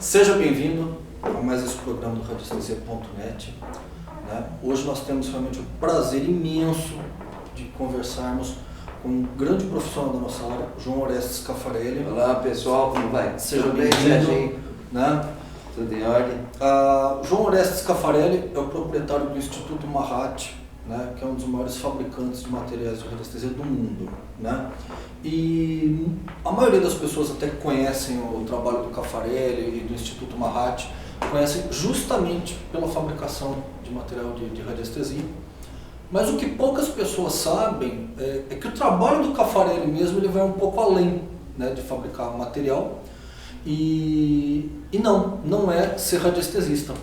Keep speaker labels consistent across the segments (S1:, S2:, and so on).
S1: Seja bem-vindo a mais esse programa do Radiestesia.net. Hoje nós temos realmente o prazer imenso de conversarmos com um grande profissional da nossa área, João Orestes Caffarelli.
S2: Olá pessoal, como vai?
S1: Seja bem-vindo.
S2: Tudo em ordem.
S1: João Orestes Caffarelli é o proprietário do Instituto Mahat, que é um dos maiores fabricantes de materiais de radiestesia do mundo. E a maioria das pessoas até que conhecem o trabalho do Caffarelli e do Instituto Mahat conhecem justamente pela fabricação de material de radiestesia. Mas o que poucas pessoas sabem é que o trabalho do Caffarelli mesmo ele vai um pouco além, de fabricar material e não é ser radiestesista,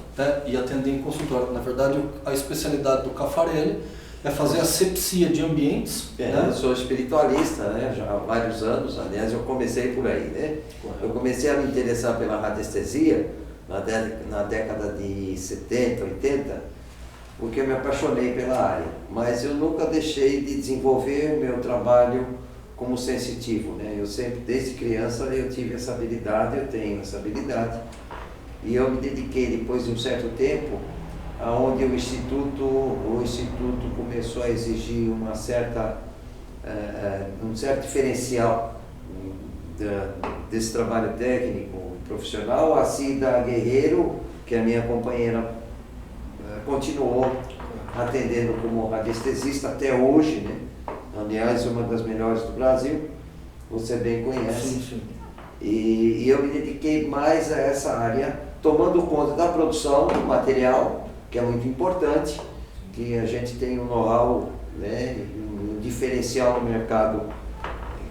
S1: e atender em consultório. Na verdade, a especialidade do Caffarelli é fazer asepsia de ambientes.
S2: Eu sou espiritualista, já há vários anos, aliás eu comecei por aí. Eu comecei a me interessar pela radiestesia na década de 70, 80, porque eu me apaixonei pela área, mas eu nunca deixei de desenvolver o meu trabalho como sensitivo. Eu sempre, desde criança, eu tive essa habilidade, eu tenho essa habilidade, e eu me dediquei depois de um certo tempo, aonde o instituto começou a exigir um certo diferencial desse trabalho técnico, profissional. A Cida Guerreiro, que é a minha companheira, continuou atendendo como radiestesista até hoje, aliás, uma das melhores do Brasil, você bem conhece.
S1: Sim.
S2: E eu me dediquei mais a essa área, tomando conta da produção do material, que é muito importante, que a gente tem um know-how, um diferencial no mercado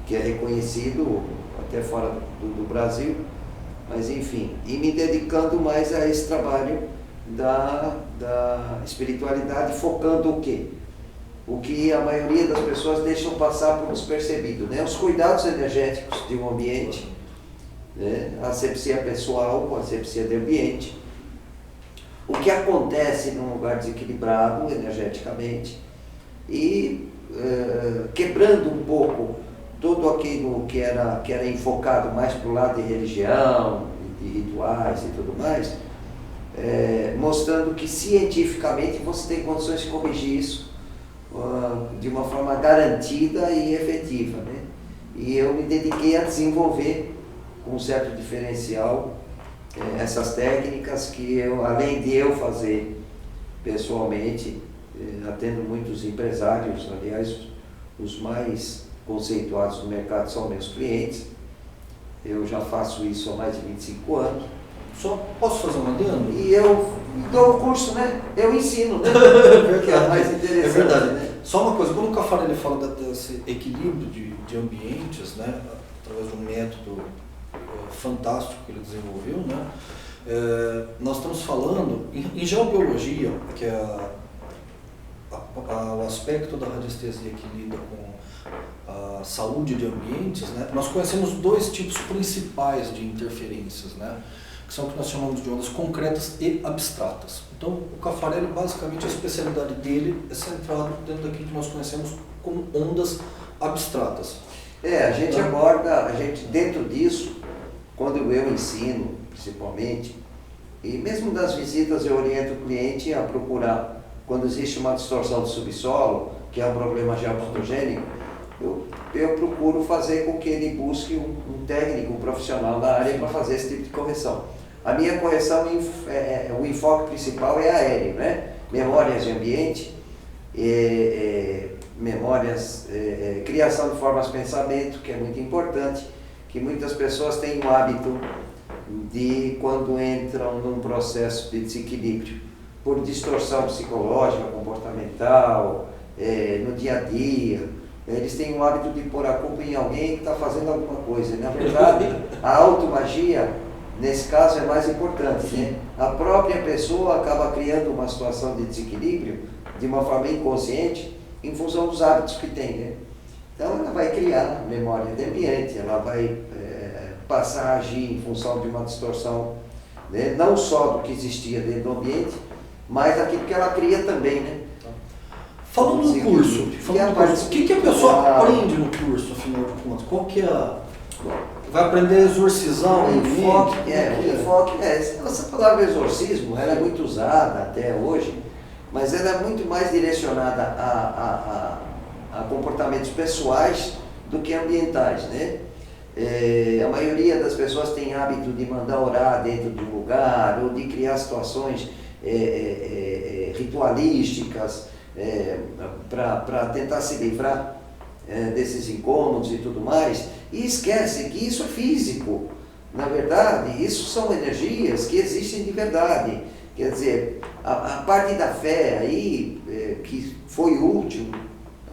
S2: que é reconhecido até fora do Brasil, mas enfim, e me dedicando mais a esse trabalho da espiritualidade, focando o quê? O que a maioria das pessoas deixam passar por despercebido, os cuidados energéticos de um ambiente, a asepsia pessoal, a asepsia de ambiente, o que acontece num lugar desequilibrado energeticamente e quebrando um pouco todo aquilo que era enfocado mais para o lado de religião, de rituais e tudo mais, mostrando que cientificamente você tem condições de corrigir isso de uma forma garantida e efetiva. E eu me dediquei a desenvolver com um certo diferencial essas técnicas que eu, além de eu fazer pessoalmente, atendo muitos empresários, aliás, os mais conceituados no mercado são meus clientes. Eu já faço isso há mais de 25 anos.
S1: Só posso fazer uma adendo?
S2: E eu dou o curso, eu ensino, que é mais interessante.
S1: É verdade. Só uma coisa, quando o Caffarelli fala desse equilíbrio de ambientes, através de um método fantástico que ele desenvolveu, nós estamos falando em geobiologia, que é o aspecto da radiestesia que lida com a saúde de ambientes. Nós conhecemos dois tipos principais de interferências, que são o que nós chamamos de ondas concretas e abstratas. Então, o Caffarelli, basicamente, a especialidade dele é centrado dentro daquilo que nós conhecemos como ondas abstratas.
S2: A gente aborda, dentro disso, quando eu ensino, principalmente, e mesmo das visitas eu oriento o cliente a procurar, quando existe uma distorção do subsolo, que é um problema geopatogênico, eu procuro fazer com que ele busque um técnico, um profissional da área para fazer esse tipo de correção. A minha correção, o enfoque principal é aéreo, memórias de ambiente, criação de formas de pensamento, que é muito importante, que muitas pessoas têm o hábito de, quando entram num processo de desequilíbrio, por distorção psicológica, comportamental, no dia a dia, eles têm o hábito de pôr a culpa em alguém que está fazendo alguma coisa. Na verdade, a automagia, nesse caso, é mais importante. A própria pessoa acaba criando uma situação de desequilíbrio de uma forma inconsciente em função dos hábitos que tem. Então, ela vai criar memória de ambiente, ela vai passar a agir em função de uma distorção, não só do que existia dentro do ambiente, mas daquilo que ela cria também.
S1: Falando no curso, o que a pessoa aprende no curso, afinal de contas? Qual que é Vai aprender a exorcizar
S2: O
S1: o
S2: enfoque,
S1: inimigo.
S2: essa palavra exorcismo, ela é muito usada até hoje, mas ela é muito mais direcionada a comportamentos pessoais do que ambientais, né? A maioria das pessoas tem hábito de mandar orar dentro de um lugar, ou de criar situações ritualísticas para tentar se livrar desses incômodos e tudo mais, e esquece que isso é físico. Na verdade, isso são energias que existem de verdade. Quer dizer, a parte da fé aí, que foi útil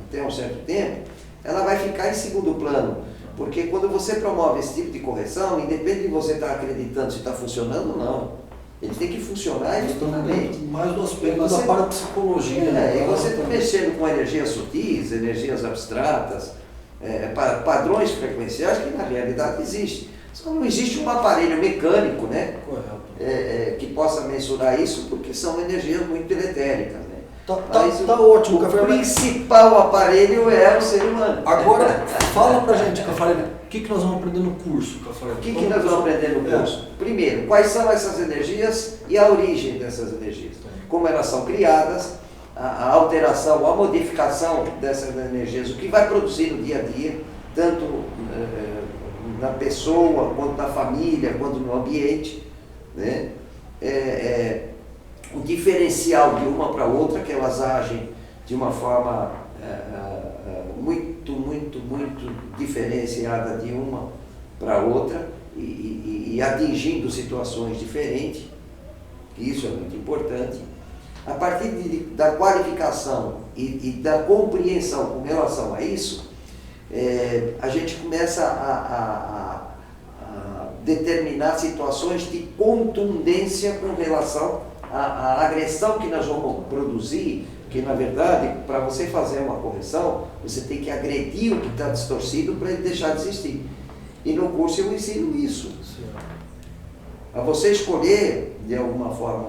S2: até um certo tempo, ela vai ficar em segundo plano. Porque quando você promove esse tipo de correção, independe de você estar acreditando se está funcionando ou não. Ele tem que funcionar efetivamente.
S1: Mais do aspecto da parapsicologia.
S2: E você está mexendo com energias sutis, energias abstratas, padrões frequenciais que na realidade existem. Só não existe um aparelho mecânico, né? Que possa mensurar isso, porque são energias muito eletéricas. Né?
S1: Tá ótimo,
S2: o principal aparelho é o ser humano.
S1: Agora, fala pra gente, Cafarelli, o que nós vamos aprender no curso, Cafarelli?
S2: O que nós vamos aprender no curso? Primeiro, quais são essas energias e a origem dessas energias. Como elas são criadas, a alteração, a modificação dessas energias, o que vai produzir no dia a dia, tanto na pessoa, quanto na família, quanto no ambiente, né? O diferencial de uma para outra, que elas agem de uma forma muito diferenciada de uma para outra e atingindo situações diferentes, isso é muito importante. A partir da qualificação e da compreensão com relação a isso, a gente começa a determinar situações de contundência com relação à agressão que nós vamos produzir, que na verdade, para você fazer uma correção, você tem que agredir o que está distorcido para ele deixar de existir. E no curso eu ensino isso. A você escolher, de alguma forma,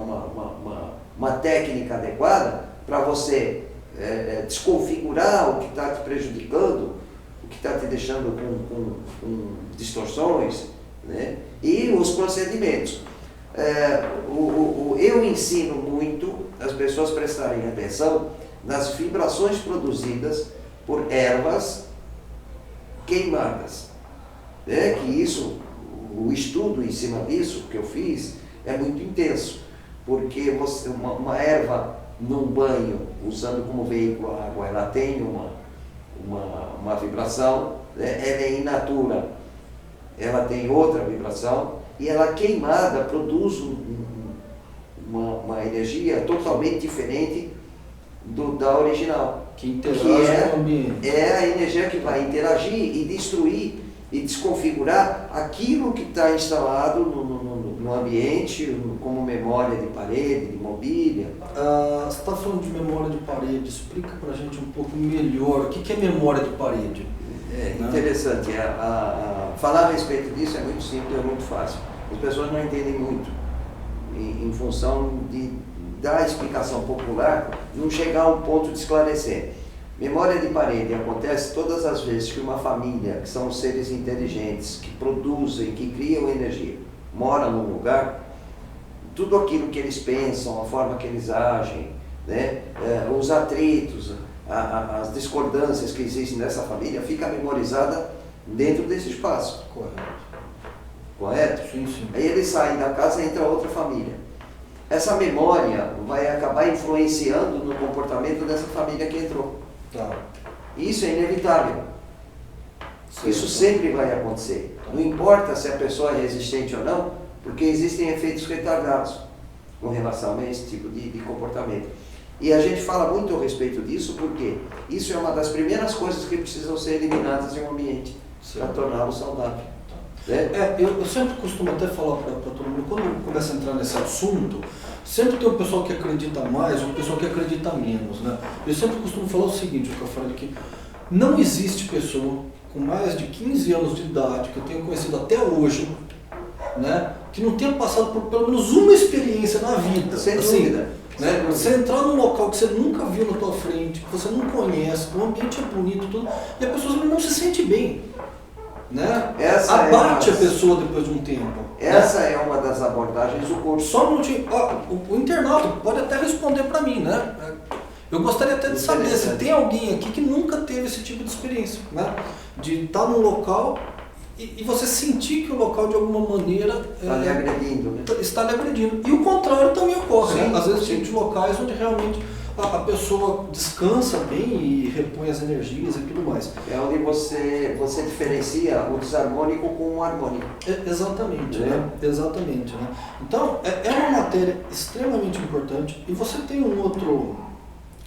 S2: uma técnica adequada para você desconfigurar o que está te prejudicando, o que está te deixando com distorções, né? E os procedimentos. Eu ensino muito as pessoas prestarem atenção nas vibrações produzidas por ervas queimadas. Que isso, o estudo em cima disso que eu fiz é muito intenso, porque uma erva num banho, usando como veículo a água, ela tem uma vibração, ela é in natura, ela tem outra vibração, e ela queimada produz uma energia totalmente diferente da original.
S1: Que interage com o ambiente.
S2: É a energia que vai interagir e destruir e desconfigurar aquilo que está instalado no ambiente, como memória de parede, de mobília.
S1: Você está falando de memória de parede, explica para a gente um pouco melhor o que é memória de parede.
S2: Interessante, falar a respeito disso é muito simples, é muito fácil. As pessoas não entendem muito, em função da explicação popular, não chegar a um ponto de esclarecer. Memória de parede acontece todas as vezes que uma família, que são seres inteligentes, que produzem, que criam energia, mora num lugar, tudo aquilo que eles pensam, a forma que eles agem, né? Os atritos, as discordâncias que existem nessa família, fica memorizada dentro desse espaço. Correto?
S1: Sim, sim.
S2: Aí eles saem da casa e entra outra família. Essa memória vai acabar influenciando no comportamento dessa família que entrou.
S1: Tá.
S2: Isso é inevitável.
S1: Certo.
S2: Isso sempre vai acontecer. Não importa se a pessoa é resistente ou não, porque existem efeitos retardados com relação a esse tipo de comportamento. E a gente fala muito a respeito disso porque isso é uma das primeiras coisas que precisam ser eliminadas em um ambiente para torná-lo saudável.
S1: Eu sempre costumo até falar para todo mundo, quando começa a entrar nesse assunto, sempre tem um pessoal que acredita mais e um pessoal que acredita menos, né? Eu sempre costumo falar o seguinte, que eu falo aqui, não existe pessoa com mais de 15 anos de idade, que eu tenho conhecido até hoje, né, que não tenha passado por pelo menos uma experiência na vida.
S2: Sem
S1: assim,
S2: dúvida.
S1: Né? Você entrar num local que você nunca viu na tua frente, que você não conhece, que o ambiente é bonito, tudo, e a pessoa não se sente bem. né?
S2: Essa
S1: Abate a pessoa depois de um tempo.
S2: Essa é uma das abordagens do curso.
S1: Só um minutinho, o internauta pode até responder para mim, né? Eu gostaria até de saber se tem alguém aqui que nunca teve esse tipo de experiência, né? De estar num local e você sentir que o local de alguma maneira
S2: Está lhe agredindo, né?
S1: Está lhe agredindo. E o contrário também ocorre,
S2: Sim,
S1: né? Às vezes
S2: sim.
S1: tem locais onde realmente a pessoa descansa bem e repõe as energias e tudo mais.
S2: É onde você diferencia o desarmônico com o harmônico.
S1: Exatamente,
S2: É.
S1: né? Exatamente, né? Então, é uma matéria extremamente importante e você tem um outro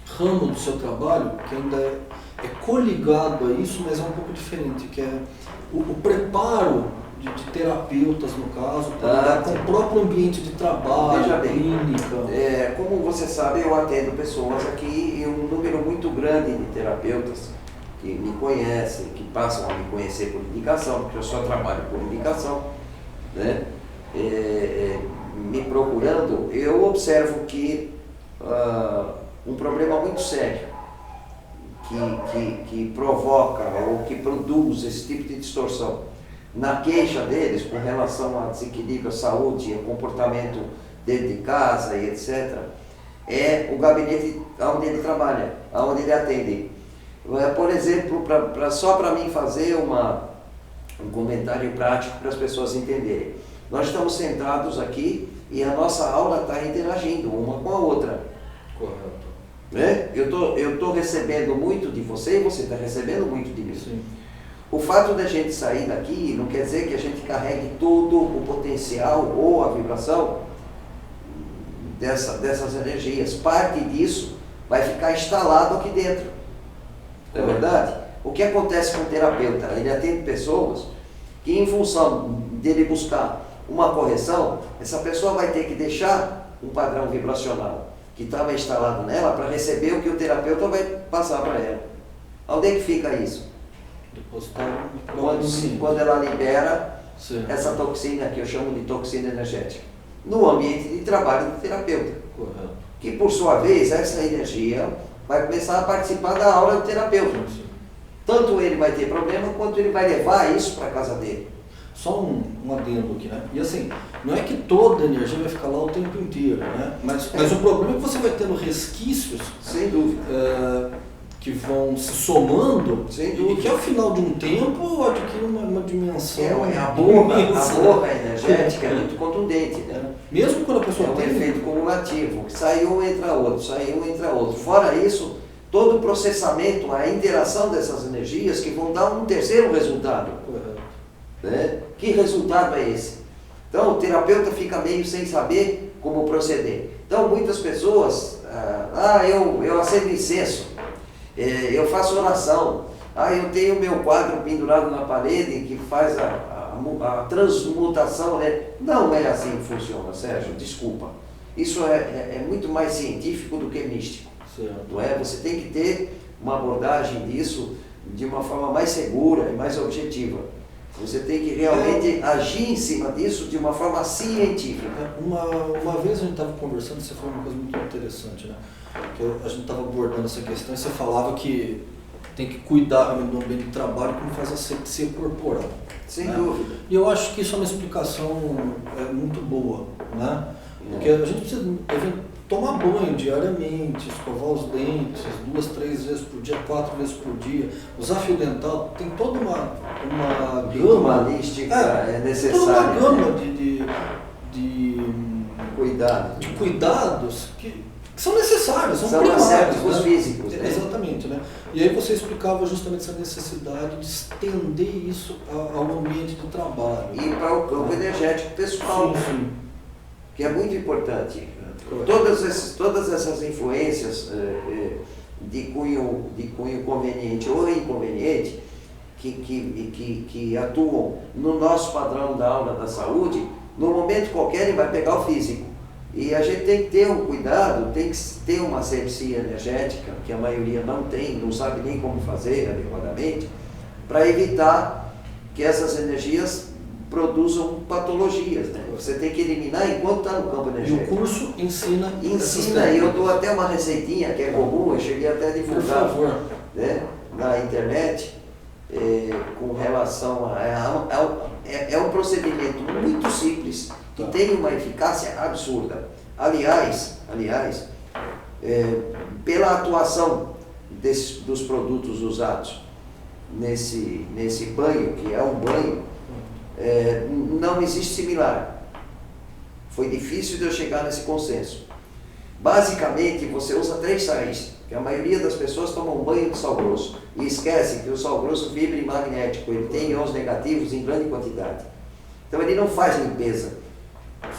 S1: ramo do seu trabalho que ainda é coligado a isso, mas é um pouco diferente, que é o preparo de terapeutas, no caso, para lidar com o próprio ambiente de trabalho,
S2: Veja bem,
S1: clínica.
S2: como você sabe, eu atendo pessoas aqui e um número muito grande de terapeutas que me conhecem, que passam a me conhecer por indicação, porque eu só trabalho por indicação, né? Me procurando, eu observo que um problema muito sério que provoca ou que produz esse tipo de distorção na queixa deles com relação a desequilíbrio, a saúde, a comportamento dentro de casa e etc., é o gabinete onde ele trabalha, onde ele atende. Por exemplo, só para mim fazer um comentário prático para as pessoas entenderem. Nós estamos sentados aqui e a nossa aula está interagindo uma com a outra.
S1: Correto.
S2: Né? Eu tô recebendo muito de você e você está recebendo muito de mim.
S1: Sim.
S2: O fato da gente sair daqui não quer dizer que a gente carregue todo o potencial ou a vibração dessas energias. Parte disso vai ficar instalado aqui dentro. Não é verdade? O que acontece com o terapeuta? Ele atende pessoas que, em função dele buscar uma correção, essa pessoa vai ter que deixar um padrão vibracional que estava instalado nela para receber o que o terapeuta vai passar para ela. Onde é que fica isso? Quando ela libera essa toxina, que eu chamo de toxina energética, no ambiente de trabalho do terapeuta.
S1: Correto.
S2: Que, por sua vez, essa energia vai começar a participar da aula do terapeuta.
S1: Sim.
S2: Tanto ele vai ter problema, quanto ele vai levar isso para a casa dele.
S1: Só um adendo aqui, né? E assim, não é que toda a energia vai ficar lá o tempo inteiro, né? Mas o problema é que você vai tendo resquícios,
S2: sem dúvida,
S1: que vão se somando
S2: sem
S1: e
S2: dúvida,
S1: que ao final de um tempo adquire uma dimensão.
S2: A borra energética é muito contundente, né?
S1: Mesmo quando a pessoa
S2: tem um efeito cumulativo, saiu, entra outro, saiu, entra outro. Fora isso, todo o processamento, a interação dessas energias que vão dar um terceiro resultado.
S1: Correto.
S2: Né? Que resultado é esse? Então, o terapeuta fica meio sem saber como proceder. Então, muitas pessoas, eu acendo incenso, eu faço oração, eu tenho meu quadro pendurado na parede que faz a transmutação, né? Não é assim que funciona, Sérgio, desculpa. Isso é muito mais científico do que místico.
S1: Certo.
S2: Não é? Você tem que ter uma abordagem disso de uma forma mais segura e mais objetiva. Você tem que realmente agir em cima disso de uma forma científica.
S1: Uma vez a gente estava conversando, você falou uma coisa muito interessante, né? Que a gente estava abordando essa questão e você falava que tem que cuidar do ambiente de trabalho como faz a asepsia corporal.
S2: Sem
S1: né?
S2: dúvida.
S1: E eu acho que isso é uma explicação muito boa, né? Porque a gente precisa tomar banho diariamente, escovar os dentes 2, 3 vezes por dia, 4 vezes por dia, usar fio dental, tem toda uma gama.
S2: Ritualística é necessária.
S1: Toda uma gama
S2: de
S1: cuidados que são necessários, são
S2: primários,
S1: acépticos,
S2: né? Físicos. Né?
S1: Exatamente, né? E aí você explicava justamente essa necessidade de estender isso ao ambiente de trabalho.
S2: E para o campo energético pessoal,
S1: sim.
S2: Que é muito importante. Todas essas influências de cunho conveniente ou inconveniente que atuam no nosso padrão da aula da saúde, no momento qualquer ele vai pegar o físico. E a gente tem que ter um cuidado, tem que ter uma asepsia energética, que a maioria não tem, não sabe nem como fazer adequadamente, para evitar que essas energias produzam patologias, né? Você tem que eliminar enquanto está no campo energético.
S1: E o curso ensina,
S2: e eu dou até uma receitinha que é comum, eu cheguei até a divulgar,
S1: por favor,
S2: né, na internet, com relação é um procedimento muito simples, que tem uma eficácia absurda. Aliás, pela atuação dos produtos usados nesse banho, que é um banho, não existe similar. Foi difícil de eu chegar nesse consenso. Basicamente, você usa 3 sais, que a maioria das pessoas tomam um banho de sal grosso e esquecem que o sal grosso vibra em magnético, ele tem íons negativos em grande quantidade. Então ele não faz limpeza.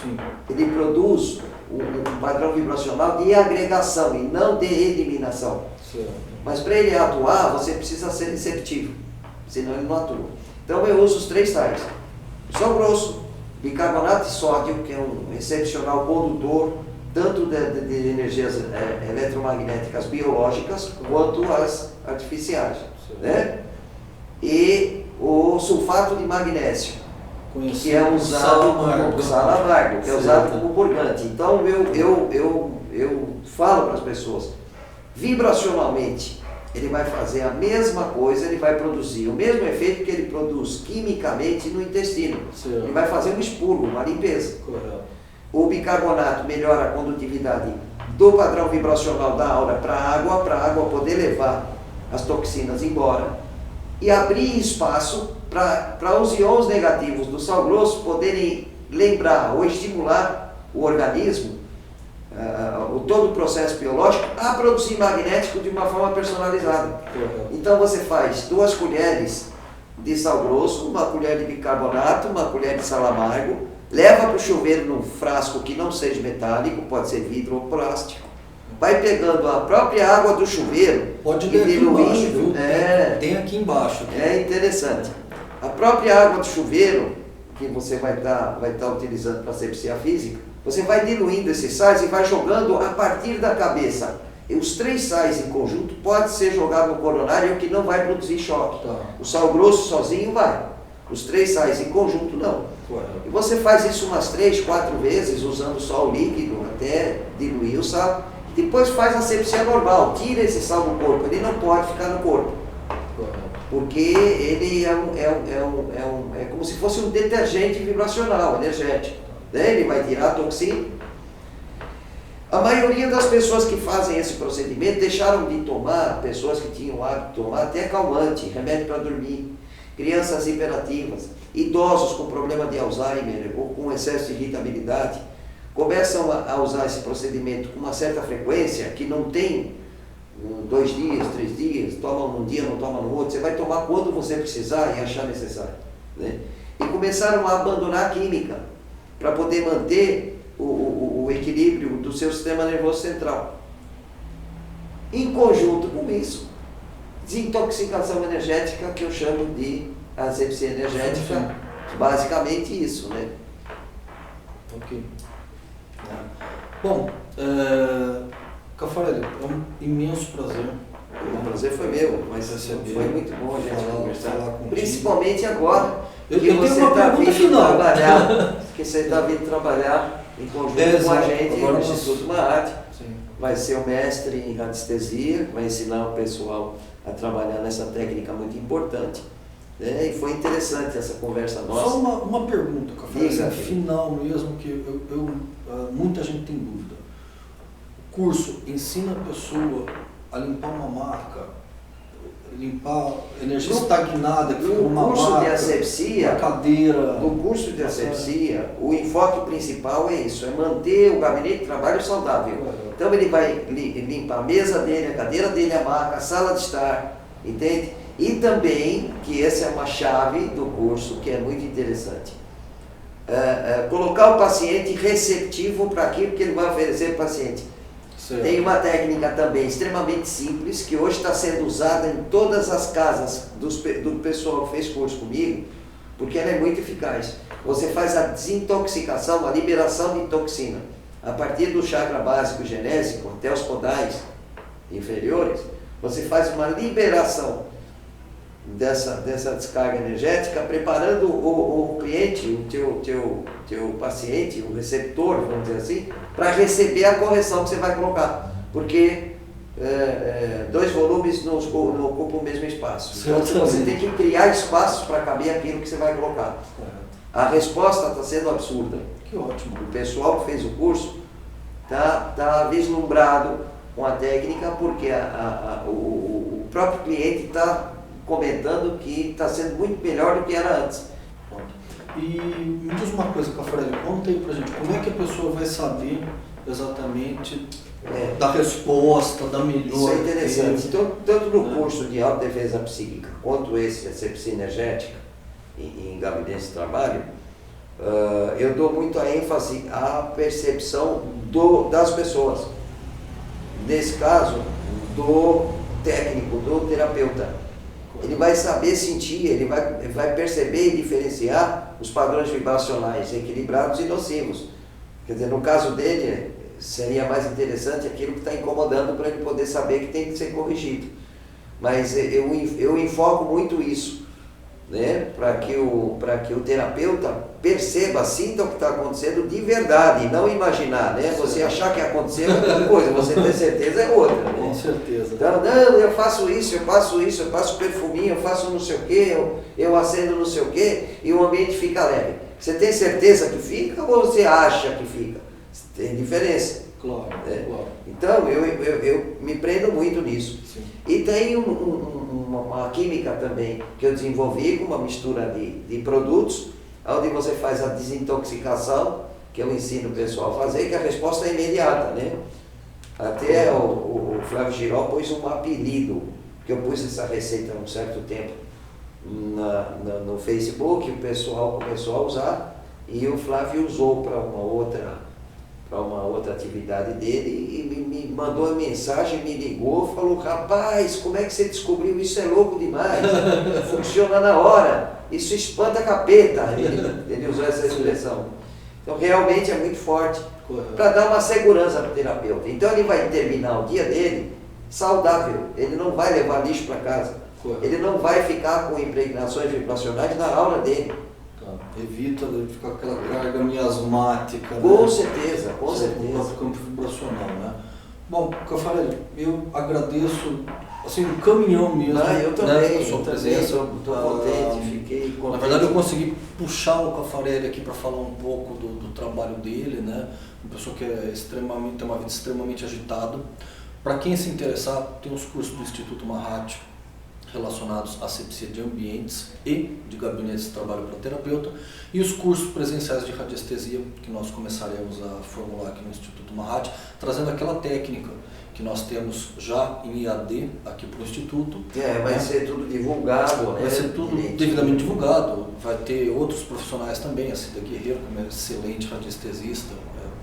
S1: Sim.
S2: Ele produz um padrão vibracional de agregação e não de eliminação.
S1: Certo.
S2: Mas para ele atuar, você precisa ser receptivo, senão ele não atua. Então eu uso os 3 sais. O sal grosso, bicarbonato de sódio, que é um excepcional condutor tanto de energias eletromagnéticas biológicas quanto as artificiais, né? E o sulfato de magnésio, que é usado como sal amargo, que é usado como purgante. Então eu falo para as pessoas, vibracionalmente ele vai fazer a mesma coisa, ele vai produzir o mesmo efeito que ele produz quimicamente no intestino.
S1: Certo.
S2: Ele vai fazer um expurgo, uma limpeza.
S1: Correto.
S2: O bicarbonato melhora a condutividade do padrão vibracional da aura para a água poder levar as toxinas embora e abrir espaço para os íons negativos do sal grosso poderem lembrar ou estimular o organismo, todo o processo biológico, a produzir magnético de uma forma personalizada. Então você faz 2 colheres de sal grosso, 1 colher de bicarbonato, 1 colher de sal amargo, leva para o chuveiro num frasco que não seja metálico, pode ser vidro ou plástico, vai pegando a própria água do chuveiro
S1: pode
S2: e diluindo.
S1: Viu? Tem aqui embaixo.
S2: É interessante. A própria água do chuveiro, que você vai estar utilizando para asepsia física, você vai diluindo esses sais e vai jogando a partir da cabeça. E os 3 sais em conjunto pode ser jogado no coronário, que não vai produzir choque.
S1: Tá.
S2: O sal grosso sozinho vai. Os 3 sais em conjunto não. E você faz isso umas 3, 4 vezes, usando só o líquido até diluir o sal. Depois faz a asepsia normal, tira esse sal do corpo, ele não pode ficar no corpo. Porque ele é como se fosse um detergente vibracional, energético. Ele vai tirar a toxina. A maioria das pessoas que fazem esse procedimento deixaram de tomar, pessoas que tinham o hábito de tomar até calmante, remédio para dormir, crianças hiperativas, idosos com problema de Alzheimer ou com excesso de irritabilidade, começam a usar esse procedimento com uma certa frequência, que não tem 2 dias, 3 dias, toma num dia, não toma no outro, você vai tomar quando você precisar e achar necessário, né? E começaram a abandonar a química para poder manter o equilíbrio do seu sistema nervoso central. Em conjunto com isso, desintoxicação energética, que eu chamo de asepsia energética, basicamente isso, né?
S1: Ok. Bom, Caffarelli, é um imenso prazer.
S2: O prazer foi meu, mas foi muito bom a gente conversar. Principalmente agora que você está vindo trabalhar, que você está vindo trabalhar em conjunto com a gente no Instituto Mahat. Vai ser o mestre em radiestesia, vai ensinar o pessoal a trabalhar nessa técnica muito importante. E foi interessante essa conversa nossa.
S1: Só uma pergunta, Caffarelli, no final mesmo, que muita gente tem dúvida. O curso ensina a pessoa a limpar uma marca, limpar energia estagnada que ficou uma
S2: curso
S1: marca,
S2: de asepsia,
S1: cadeira.
S2: No curso de asepsia, o enfoque principal é isso, é manter o gabinete de trabalho saudável. Então ele vai limpar a mesa dele, a cadeira dele, a marca, a sala de estar, entende? E também, que essa é uma chave do curso, que é muito interessante, colocar o paciente receptivo para aquilo que ele vai oferecer para o paciente. Certo. Tem uma técnica também extremamente simples, que hoje está sendo usada em todas as casas do pessoal que fez curso comigo, porque ela é muito eficaz. Você faz a desintoxicação, a liberação de toxina, a partir do chakra básico genésico até os podais inferiores, você faz uma liberação dessa descarga energética, preparando o cliente, o teu paciente, o receptor, vamos dizer assim, para receber a correção que você vai colocar. Porque 2 volumes não ocupam o mesmo espaço. Então
S1: Certo.
S2: você tem que criar espaços para caber aquilo que você vai colocar. A resposta está sendo absurda.
S1: Que ótimo.
S2: O pessoal que fez o curso está vislumbrado com a técnica, porque o próprio cliente está comentando que está sendo muito melhor do que era antes.
S1: E me diz uma coisa, Caffarelli, conta aí pra gente, como é que a pessoa vai saber exatamente da resposta, da melhor...
S2: Isso é interessante. Então, tanto no curso de autodefesa psíquica, quanto esse, asepsia energética, em gabinete de trabalho, eu dou muita ênfase à percepção das pessoas. Nesse caso, do técnico, do terapeuta. Ele vai saber sentir, ele vai perceber e diferenciar os padrões vibracionais equilibrados e nocivos. Quer dizer, no caso dele, seria mais interessante aquilo que está incomodando para ele poder saber que tem que ser corrigido. Mas eu enfoco muito isso, né? Para que o terapeuta perceba, sinta o que está acontecendo de verdade, e não imaginar, né? Você achar que aconteceu é uma coisa, você ter certeza é outra, né?
S1: Com certeza.
S2: Então, não, eu faço isso, eu passo perfuminho, eu faço não sei o quê, eu acendo não sei o quê, e o ambiente fica leve. Você tem certeza que fica ou você acha que fica? Tem diferença.
S1: Claro,
S2: Né?
S1: claro.
S2: Então, eu me prendo muito nisso.
S1: Sim.
S2: E tem uma química também que eu desenvolvi com uma mistura de produtos, onde você faz a desintoxicação, que eu ensino o pessoal a fazer, que a resposta é imediata, né? Até o Flávio Giró pôs um apelido, que eu pus essa receita há um certo tempo no Facebook, o pessoal começou a usar, e o Flávio usou para uma outra atividade dele, e me mandou uma mensagem, me ligou, falou: rapaz, como é que você descobriu isso? É louco demais, funciona na hora, isso espanta capeta. Ele usou essa expressão. Então realmente é muito forte, para dar uma segurança para o terapeuta. Então ele vai terminar o dia dele saudável, ele não vai levar lixo para casa, ele não vai ficar com impregnações vibracionais na aula dele.
S1: Evita de ficar com aquela carga miasmática.
S2: Com
S1: né?
S2: certeza, com certeza.
S1: No próprio campo vibracional, né? Bom, Caffarelli, eu agradeço, assim, um caminhão mesmo.
S2: Eu também,
S1: a sua presença.
S2: Estou contente, fiquei contente.
S1: Na verdade, eu consegui puxar o Caffarelli aqui para falar um pouco do trabalho dele, né? Uma pessoa que tem uma vida extremamente agitada. Para quem se interessar, tem os cursos do Instituto Mahat relacionados à asepsia de ambientes e de gabinetes de trabalho para terapeuta, e os cursos presenciais de radiestesia que nós começaremos a formular aqui no Instituto Mahat, trazendo aquela técnica que nós temos já em IAD aqui para o Instituto.
S2: Vai ser tudo divulgado, né?
S1: Vai ser tudo devidamente divulgado, vai ter outros profissionais também, a Cida Guerreiro, como é excelente radiestesista,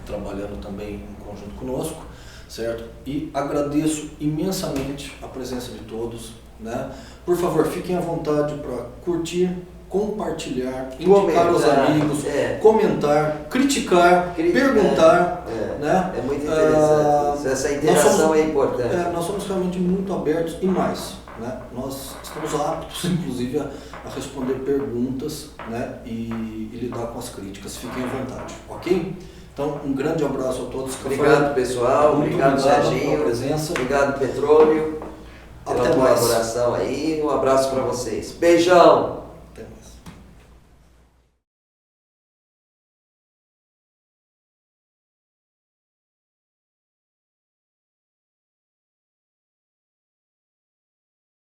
S1: trabalhando também em conjunto conosco, certo? E agradeço imensamente a presença de todos. Né? Por favor, fiquem à vontade para curtir, compartilhar, indicar aos amigos, comentar, criticar, perguntar. Né?
S2: É muito interessante. Essa interação é importante.
S1: Nós somos realmente muito abertos e mais. Né? Nós estamos aptos, inclusive, a responder perguntas, né? e lidar com as críticas. Fiquem à vontade, ok? Então, um grande abraço a todos.
S2: Obrigado, pessoal. Obrigado, Serginho.
S1: Pela presença.
S2: Obrigado, Petróleo. Pela colaboração aí, um abraço para vocês. Beijão!